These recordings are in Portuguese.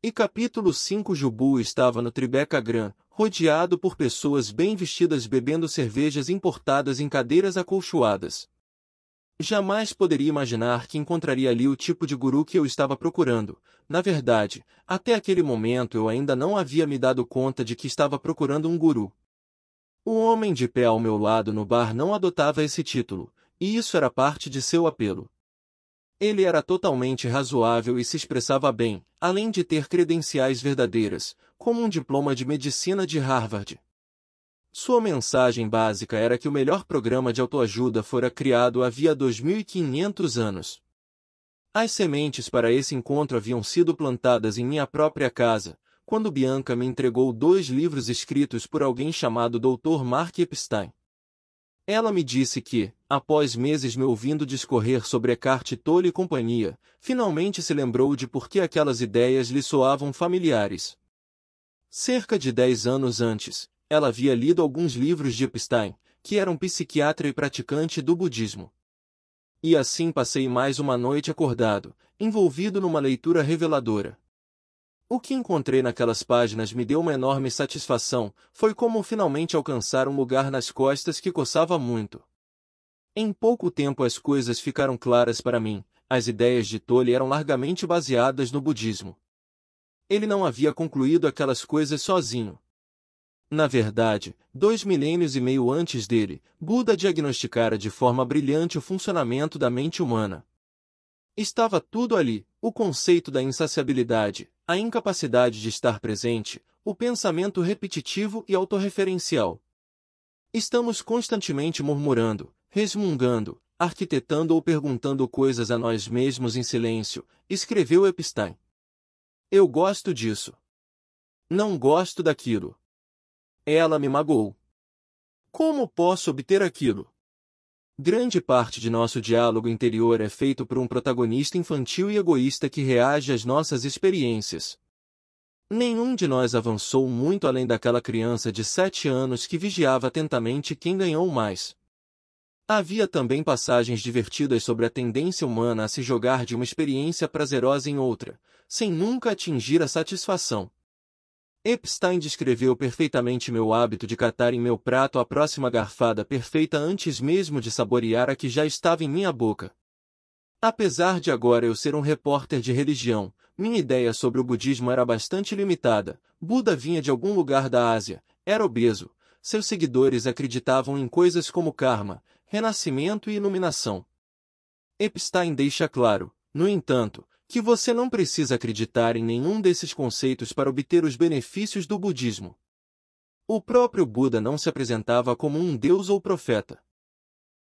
E capítulo 5. Jubu estava no Tribeca Gran, rodeado por pessoas bem vestidas bebendo cervejas importadas em cadeiras acolchoadas. Jamais poderia imaginar que encontraria ali o tipo de guru que eu estava procurando. Na verdade, até aquele momento eu ainda não havia me dado conta de que estava procurando um guru. O homem de pé ao meu lado no bar não adotava esse título, e isso era parte de seu apelo. Ele era totalmente razoável e se expressava bem, além de ter credenciais verdadeiras, como um diploma de medicina de Harvard. Sua mensagem básica era que o melhor programa de autoajuda fora criado havia 2.500 anos. As sementes para esse encontro haviam sido plantadas em minha própria casa, quando Bianca me entregou 2 livros escritos por alguém chamado Dr. Mark Epstein. Ela me disse que, após meses me ouvindo discorrer sobre Eckhart Tolle e companhia, finalmente se lembrou de por que aquelas ideias lhe soavam familiares. Cerca de 10 anos antes, ela havia lido alguns livros de Epstein, que era um psiquiatra e praticante do budismo. E assim passei mais uma noite acordado, envolvido numa leitura reveladora. O que encontrei naquelas páginas me deu uma enorme satisfação, foi como finalmente alcançar um lugar nas costas que coçava muito. Em pouco tempo as coisas ficaram claras para mim, as ideias de Tolle eram largamente baseadas no budismo. Ele não havia concluído aquelas coisas sozinho. Na verdade, 2 milênios e meio antes dele, Buda diagnosticara de forma brilhante o funcionamento da mente humana. Estava tudo ali, o conceito da insaciabilidade, a incapacidade de estar presente, o pensamento repetitivo e autorreferencial. Estamos constantemente murmurando, resmungando, arquitetando ou perguntando coisas a nós mesmos em silêncio, escreveu Epstein. Eu gosto disso. Não gosto daquilo. Ela me magoou. Como posso obter aquilo? Grande parte de nosso diálogo interior é feito por um protagonista infantil e egoísta que reage às nossas experiências. Nenhum de nós avançou muito além daquela criança de 7 anos que vigiava atentamente quem ganhou mais. Havia também passagens divertidas sobre a tendência humana a se jogar de uma experiência prazerosa em outra, sem nunca atingir a satisfação. Epstein descreveu perfeitamente meu hábito de catar em meu prato a próxima garfada perfeita antes mesmo de saborear a que já estava em minha boca. Apesar de agora eu ser um repórter de religião, minha ideia sobre o budismo era bastante limitada. Buda vinha de algum lugar da Ásia, era obeso, seus seguidores acreditavam em coisas como karma, renascimento e iluminação. Epstein deixa claro, no entanto, que você não precisa acreditar em nenhum desses conceitos para obter os benefícios do budismo. O próprio Buda não se apresentava como um deus ou profeta.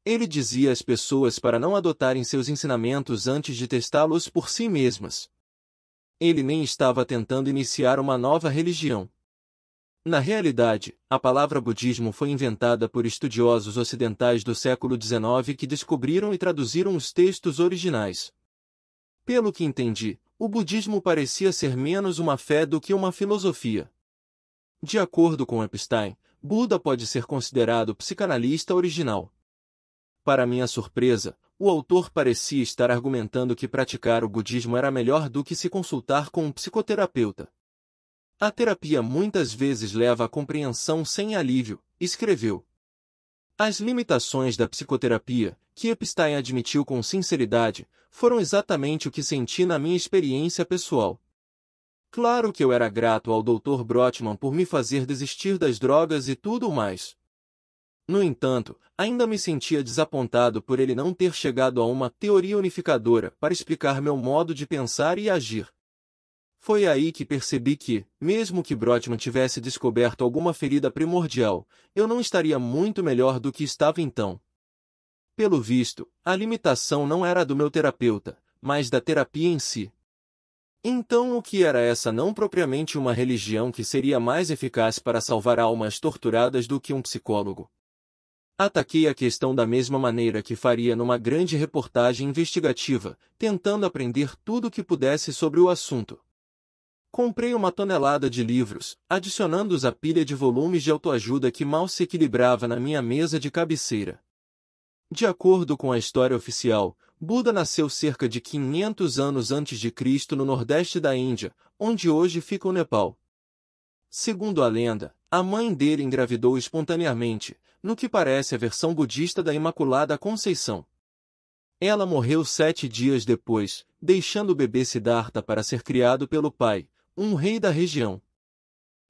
Ele dizia às pessoas para não adotarem seus ensinamentos antes de testá-los por si mesmas. Ele nem estava tentando iniciar uma nova religião. Na realidade, a palavra budismo foi inventada por estudiosos ocidentais do século XIX que descobriram e traduziram os textos originais. Pelo que entendi, o budismo parecia ser menos uma fé do que uma filosofia. De acordo com Epstein, Buda pode ser considerado o psicanalista original. Para minha surpresa, o autor parecia estar argumentando que praticar o budismo era melhor do que se consultar com um psicoterapeuta. A terapia muitas vezes leva à compreensão sem alívio, escreveu. As limitações da psicoterapia, que Epstein admitiu com sinceridade, foram exatamente o que senti na minha experiência pessoal. Claro que eu era grato ao Dr. Brotman por me fazer desistir das drogas e tudo mais. No entanto, ainda me sentia desapontado por ele não ter chegado a uma teoria unificadora para explicar meu modo de pensar e agir. Foi aí que percebi que, mesmo que Brotman tivesse descoberto alguma ferida primordial, eu não estaria muito melhor do que estava então. Pelo visto, a limitação não era do meu terapeuta, mas da terapia em si. Então o que era essa não propriamente uma religião que seria mais eficaz para salvar almas torturadas do que um psicólogo? Ataquei a questão da mesma maneira que faria numa grande reportagem investigativa, tentando aprender tudo o que pudesse sobre o assunto. Comprei uma tonelada de livros, adicionando-os à pilha de volumes de autoajuda que mal se equilibrava na minha mesa de cabeceira. De acordo com a história oficial, Buda nasceu cerca de 500 anos antes de Cristo no nordeste da Índia, onde hoje fica o Nepal. Segundo a lenda, a mãe dele engravidou espontaneamente, no que parece a versão budista da Imaculada Conceição. Ela morreu 7 dias depois, deixando o bebê Siddhartha para ser criado pelo pai, um rei da região.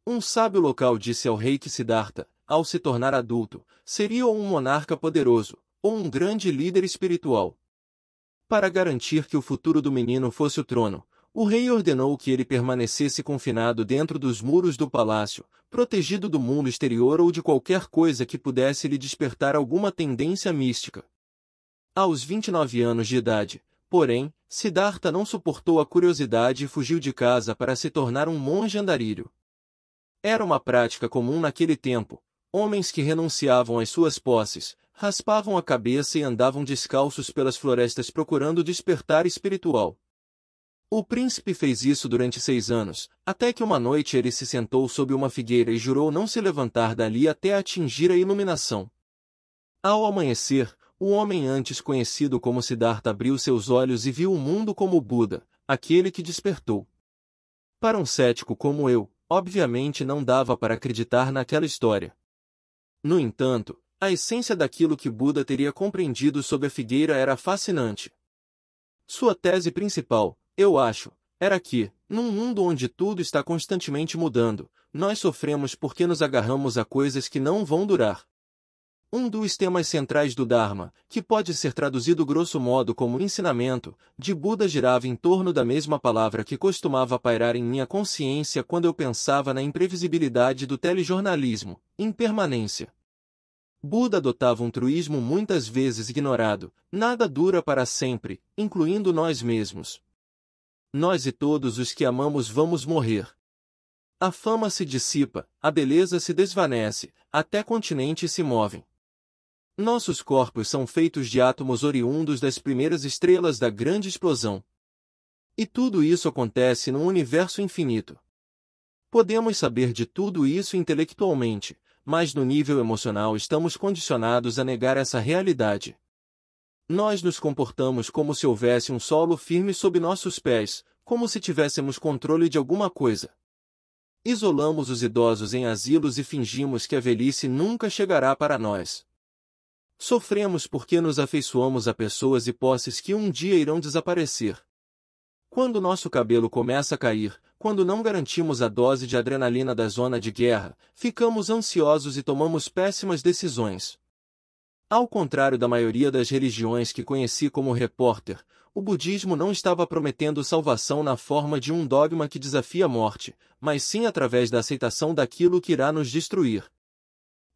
Um sábio local disse ao rei que Siddhartha, ao se tornar adulto, seria ou um monarca poderoso, ou um grande líder espiritual. Para garantir que o futuro do menino fosse o trono, o rei ordenou que ele permanecesse confinado dentro dos muros do palácio, protegido do mundo exterior ou de qualquer coisa que pudesse lhe despertar alguma tendência mística. Aos 29 anos de idade, porém, Siddhartha não suportou a curiosidade e fugiu de casa para se tornar um monge andarilho. Era uma prática comum naquele tempo. Homens que renunciavam às suas posses, raspavam a cabeça e andavam descalços pelas florestas procurando despertar espiritual. O príncipe fez isso durante 6 anos, até que uma noite ele se sentou sob uma figueira e jurou não se levantar dali até atingir a iluminação. Ao amanhecer, o homem antes conhecido como Siddhartha abriu seus olhos e viu o mundo como Buda, aquele que despertou. Para um cético como eu, obviamente não dava para acreditar naquela história. No entanto, a essência daquilo que Buda teria compreendido sob a figueira era fascinante. Sua tese principal, eu acho, era que, num mundo onde tudo está constantemente mudando, nós sofremos porque nos agarramos a coisas que não vão durar. Um dos temas centrais do Dharma, que pode ser traduzido grosso modo como ensinamento, de Buda girava em torno da mesma palavra que costumava pairar em minha consciência quando eu pensava na imprevisibilidade do telejornalismo: impermanência. Buda adotava um truísmo muitas vezes ignorado: nada dura para sempre, incluindo nós mesmos. Nós e todos os que amamos vamos morrer. A fama se dissipa, a beleza se desvanece, até continentes se movem. Nossos corpos são feitos de átomos oriundos das primeiras estrelas da grande explosão. E tudo isso acontece num universo infinito. Podemos saber de tudo isso intelectualmente, mas no nível emocional estamos condicionados a negar essa realidade. Nós nos comportamos como se houvesse um solo firme sob nossos pés, como se tivéssemos controle de alguma coisa. Isolamos os idosos em asilos e fingimos que a velhice nunca chegará para nós. Sofremos porque nos afeiçoamos a pessoas e posses que um dia irão desaparecer. Quando nosso cabelo começa a cair, quando não garantimos a dose de adrenalina da zona de guerra, ficamos ansiosos e tomamos péssimas decisões. Ao contrário da maioria das religiões que conheci como repórter, o budismo não estava prometendo salvação na forma de um dogma que desafia a morte, mas sim através da aceitação daquilo que irá nos destruir.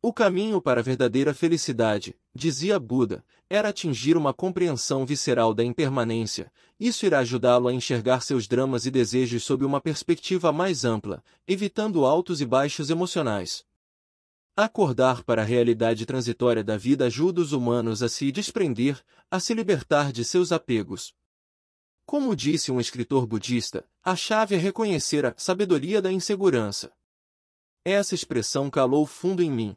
O caminho para a verdadeira felicidade, dizia Buda, era atingir uma compreensão visceral da impermanência. Isso irá ajudá-lo a enxergar seus dramas e desejos sob uma perspectiva mais ampla, evitando altos e baixos emocionais. Acordar para a realidade transitória da vida ajuda os humanos a se desprender, a se libertar de seus apegos. Como disse um escritor budista, a chave é reconhecer a sabedoria da insegurança. Essa expressão calou fundo em mim.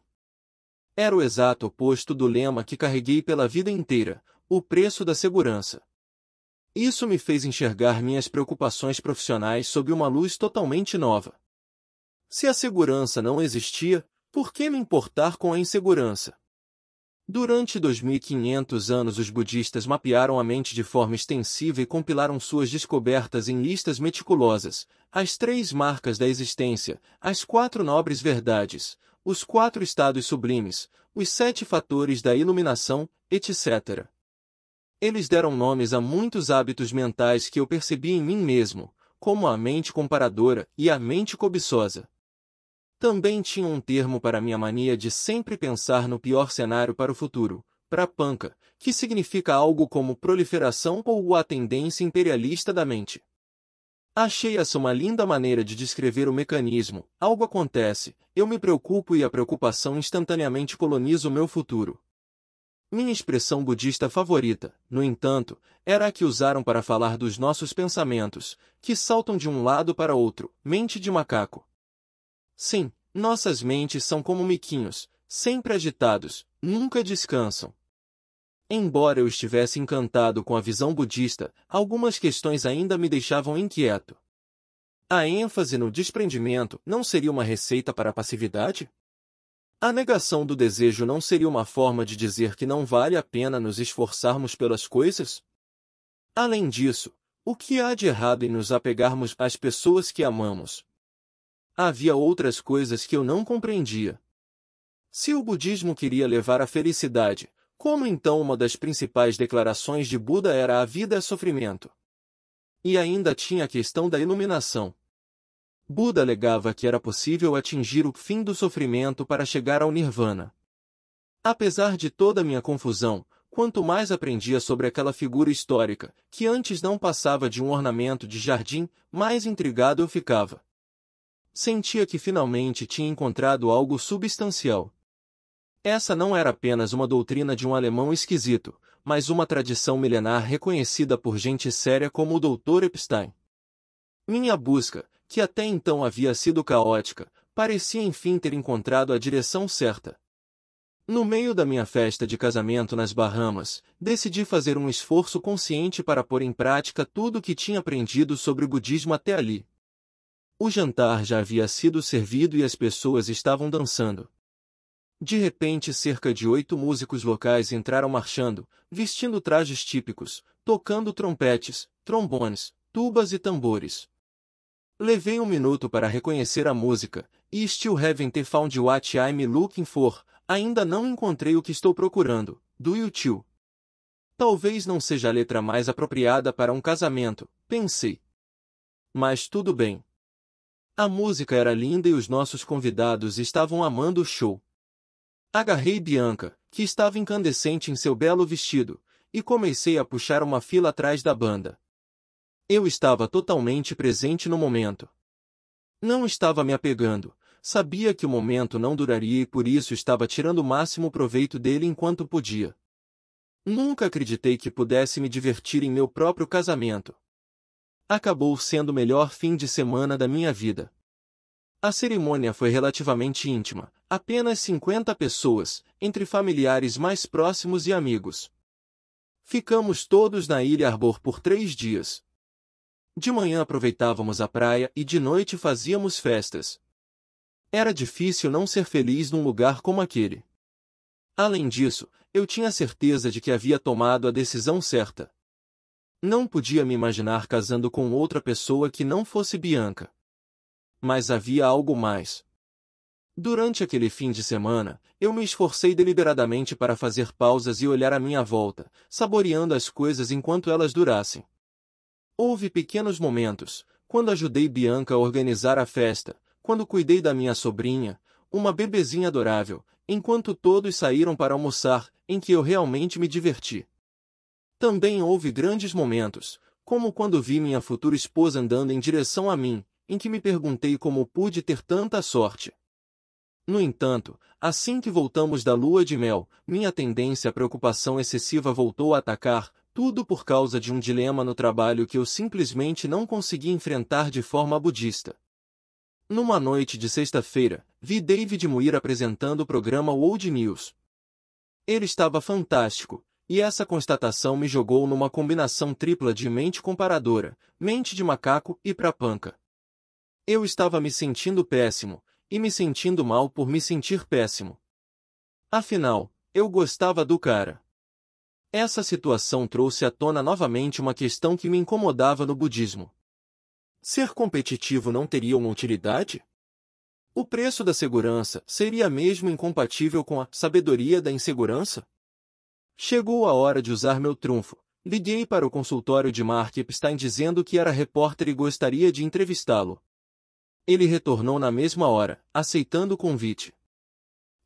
Era o exato oposto do lema que carreguei pela vida inteira: o preço da segurança. Isso me fez enxergar minhas preocupações profissionais sob uma luz totalmente nova. Se a segurança não existia, por que me importar com a insegurança? Durante 2500 anos os budistas mapearam a mente de forma extensiva e compilaram suas descobertas em listas meticulosas: as 3 marcas da existência, as 4 nobres verdades, os 4 estados sublimes, os 7 fatores da iluminação, etc. Eles deram nomes a muitos hábitos mentais que eu percebi em mim mesmo, como a mente comparadora e a mente cobiçosa. Também tinham um termo para minha mania de sempre pensar no pior cenário para o futuro: prapanca, que significa algo como proliferação ou a tendência imperialista da mente. Achei essa uma linda maneira de descrever o mecanismo: algo acontece, eu me preocupo e a preocupação instantaneamente coloniza o meu futuro. Minha expressão budista favorita, no entanto, era a que usaram para falar dos nossos pensamentos, que saltam de um lado para outro: mente de macaco. Sim, nossas mentes são como miquinhos, sempre agitados, nunca descansam. Embora eu estivesse encantado com a visão budista, algumas questões ainda me deixavam inquieto. A ênfase no desprendimento não seria uma receita para a passividade? A negação do desejo não seria uma forma de dizer que não vale a pena nos esforçarmos pelas coisas? Além disso, o que há de errado em nos apegarmos às pessoas que amamos? Havia outras coisas que eu não compreendia. Se o budismo queria levar à felicidade, como então uma das principais declarações de Buda era a vida é sofrimento? E ainda tinha a questão da iluminação. Buda alegava que era possível atingir o fim do sofrimento para chegar ao nirvana. Apesar de toda a minha confusão, quanto mais aprendia sobre aquela figura histórica, que antes não passava de um ornamento de jardim, mais intrigado eu ficava. Sentia que finalmente tinha encontrado algo substancial. Essa não era apenas uma doutrina de um alemão esquisito, mas uma tradição milenar reconhecida por gente séria como o Dr. Epstein. Minha busca, que até então havia sido caótica, parecia enfim ter encontrado a direção certa. No meio da minha festa de casamento nas Bahamas, decidi fazer um esforço consciente para pôr em prática tudo o que tinha aprendido sobre o budismo até ali. O jantar já havia sido servido e as pessoas estavam dançando. De repente, cerca de 8 músicos locais entraram marchando, vestindo trajes típicos, tocando trompetes, trombones, tubas e tambores. Levei um minuto para reconhecer a música, e still haven't found what I'm looking for, ainda não encontrei o que estou procurando, do U2. Talvez não seja a letra mais apropriada para um casamento, pensei. Mas tudo bem. A música era linda e os nossos convidados estavam amando o show. Agarrei Bianca, que estava incandescente em seu belo vestido, e comecei a puxar uma fila atrás da banda. Eu estava totalmente presente no momento. Não estava me apegando, sabia que o momento não duraria e por isso estava tirando o máximo proveito dele enquanto podia. Nunca acreditei que pudesse me divertir em meu próprio casamento. Acabou sendo o melhor fim de semana da minha vida. A cerimônia foi relativamente íntima, apenas 50 pessoas, entre familiares mais próximos e amigos. Ficamos todos na Ilha Arbor por 3 dias. De manhã aproveitávamos a praia e de noite fazíamos festas. Era difícil não ser feliz num lugar como aquele. Além disso, eu tinha certeza de que havia tomado a decisão certa. Não podia me imaginar casando com outra pessoa que não fosse Bianca. Mas havia algo mais. Durante aquele fim de semana, eu me esforcei deliberadamente para fazer pausas e olhar à minha volta, saboreando as coisas enquanto elas durassem. Houve pequenos momentos, quando ajudei Bianca a organizar a festa, quando cuidei da minha sobrinha, uma bebezinha adorável, enquanto todos saíram para almoçar, em que eu realmente me diverti. Também houve grandes momentos, como quando vi minha futura esposa andando em direção a mim, em que me perguntei como pude ter tanta sorte. No entanto, assim que voltamos da lua de mel, minha tendência à preocupação excessiva voltou a atacar, tudo por causa de um dilema no trabalho que eu simplesmente não consegui enfrentar de forma budista. Numa noite de sexta-feira, vi David Muir apresentando o programa World News. Ele estava fantástico, e essa constatação me jogou numa combinação tripla de mente comparadora, mente de macaco e prapanca. Eu estava me sentindo péssimo, e me sentindo mal por me sentir péssimo. Afinal, eu gostava do cara. Essa situação trouxe à tona novamente uma questão que me incomodava no budismo. Ser competitivo não teria uma utilidade? O preço da segurança seria mesmo incompatível com a sabedoria da insegurança? Chegou a hora de usar meu trunfo. Liguei para o consultório de Mark Epstein dizendo que era repórter e gostaria de entrevistá-lo. Ele retornou na mesma hora, aceitando o convite.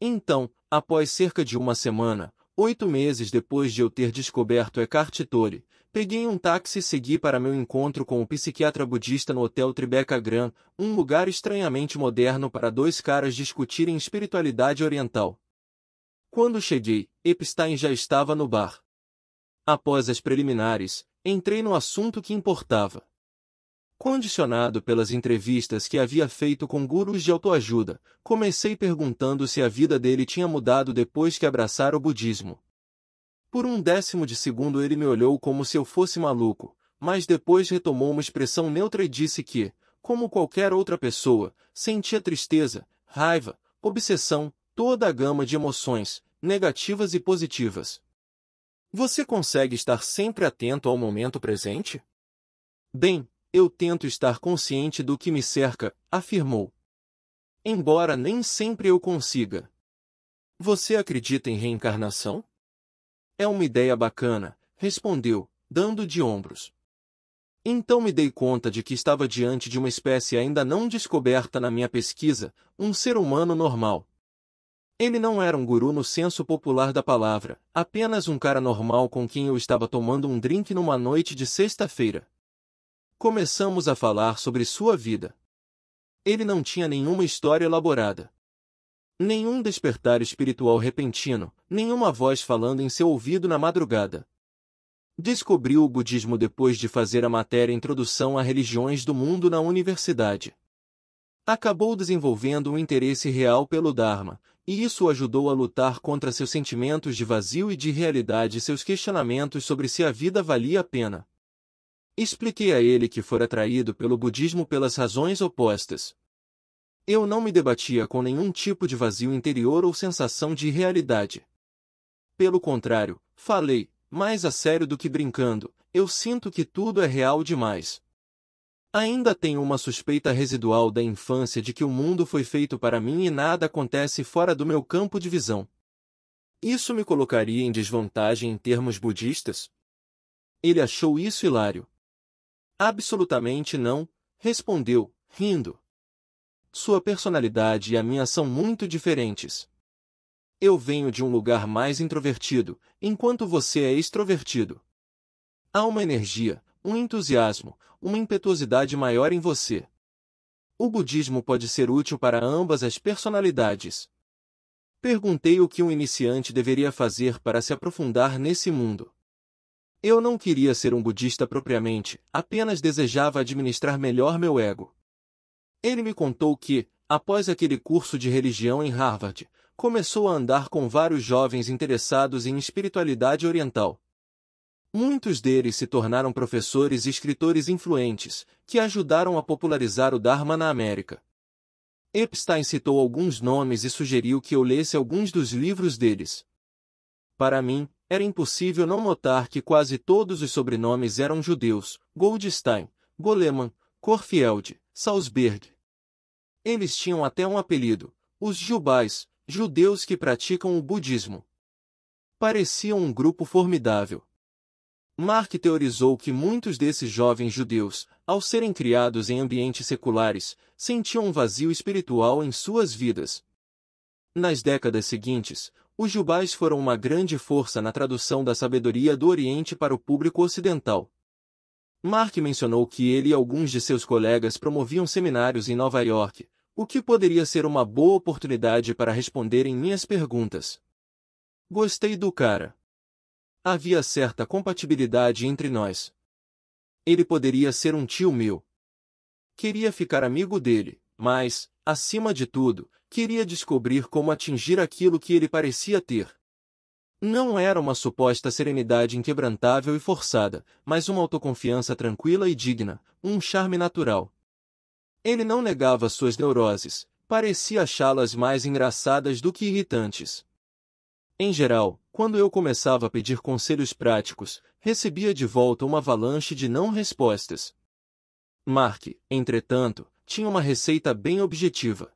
Então, após cerca de uma semana, 8 meses depois de eu ter descoberto Eckhart Tolle, peguei um táxi e segui para meu encontro com o psiquiatra budista no Hotel Tribeca Grand, um lugar estranhamente moderno para 2 caras discutirem espiritualidade oriental. Quando cheguei, Epstein já estava no bar. Após as preliminares, entrei no assunto que importava. Condicionado pelas entrevistas que havia feito com gurus de autoajuda, comecei perguntando se a vida dele tinha mudado depois que abraçara o budismo. Por um décimo de segundo ele me olhou como se eu fosse maluco, mas depois retomou uma expressão neutra e disse que, como qualquer outra pessoa, sentia tristeza, raiva, obsessão, toda a gama de emoções, negativas e positivas. Você consegue estar sempre atento ao momento presente? Bem, eu tento estar consciente do que me cerca, afirmou. Embora nem sempre eu consiga. Você acredita em reencarnação? É uma ideia bacana, respondeu, dando de ombros. Então me dei conta de que estava diante de uma espécie ainda não descoberta na minha pesquisa, um ser humano normal. Ele não era um guru no senso popular da palavra, apenas um cara normal com quem eu estava tomando um drink numa noite de sexta-feira. Começamos a falar sobre sua vida. Ele não tinha nenhuma história elaborada. Nenhum despertar espiritual repentino, nenhuma voz falando em seu ouvido na madrugada. Descobriu o budismo depois de fazer a matéria Introdução a Religiões do Mundo na universidade. Acabou desenvolvendo um interesse real pelo Dharma, e isso o ajudou a lutar contra seus sentimentos de vazio e de realidade e seus questionamentos sobre se a vida valia a pena. Expliquei a ele que fora atraído pelo budismo pelas razões opostas. Eu não me debatia com nenhum tipo de vazio interior ou sensação de irrealidade. Pelo contrário, falei, mais a sério do que brincando, eu sinto que tudo é real demais. Ainda tenho uma suspeita residual da infância de que o mundo foi feito para mim e nada acontece fora do meu campo de visão. Isso me colocaria em desvantagem em termos budistas? Ele achou isso hilário. Absolutamente não, respondeu, rindo. Sua personalidade e a minha são muito diferentes. Eu venho de um lugar mais introvertido, enquanto você é extrovertido. Há uma energia, um entusiasmo, uma impetuosidade maior em você. O budismo pode ser útil para ambas as personalidades. Perguntei o que um iniciante deveria fazer para se aprofundar nesse mundo. Eu não queria ser um budista propriamente, apenas desejava administrar melhor meu ego. Ele me contou que, após aquele curso de religião em Harvard, começou a andar com vários jovens interessados em espiritualidade oriental. Muitos deles se tornaram professores e escritores influentes, que ajudaram a popularizar o Dharma na América. Epstein citou alguns nomes e sugeriu que eu lesse alguns dos livros deles. Para mim, era impossível não notar que quase todos os sobrenomes eram judeus: Goldstein, Goleman, Korfield, Salzberg. Eles tinham até um apelido, os Jubais, judeus que praticam o budismo. Pareciam um grupo formidável. Mark teorizou que muitos desses jovens judeus, ao serem criados em ambientes seculares, sentiam um vazio espiritual em suas vidas. Nas décadas seguintes, os Jubais foram uma grande força na tradução da sabedoria do Oriente para o público ocidental. Mark mencionou que ele e alguns de seus colegas promoviam seminários em Nova York, o que poderia ser uma boa oportunidade para responderem minhas perguntas. Gostei do cara. Havia certa compatibilidade entre nós. Ele poderia ser um tio meu. Queria ficar amigo dele, mas, acima de tudo, queria descobrir como atingir aquilo que ele parecia ter. Não era uma suposta serenidade inquebrantável e forçada, mas uma autoconfiança tranquila e digna, um charme natural. Ele não negava suas neuroses, parecia achá-las mais engraçadas do que irritantes. Em geral, quando eu começava a pedir conselhos práticos, recebia de volta uma avalanche de não-respostas. Mark, entretanto, tinha uma receita bem objetiva.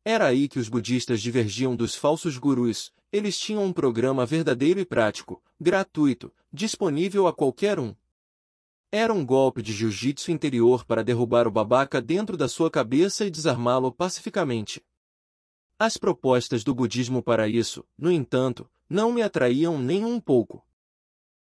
Era aí que os budistas divergiam dos falsos gurus, eles tinham um programa verdadeiro e prático, gratuito, disponível a qualquer um. Era um golpe de jiu-jitsu interior para derrubar o babaca dentro da sua cabeça e desarmá-lo pacificamente. As propostas do budismo para isso, no entanto, não me atraíam nem um pouco.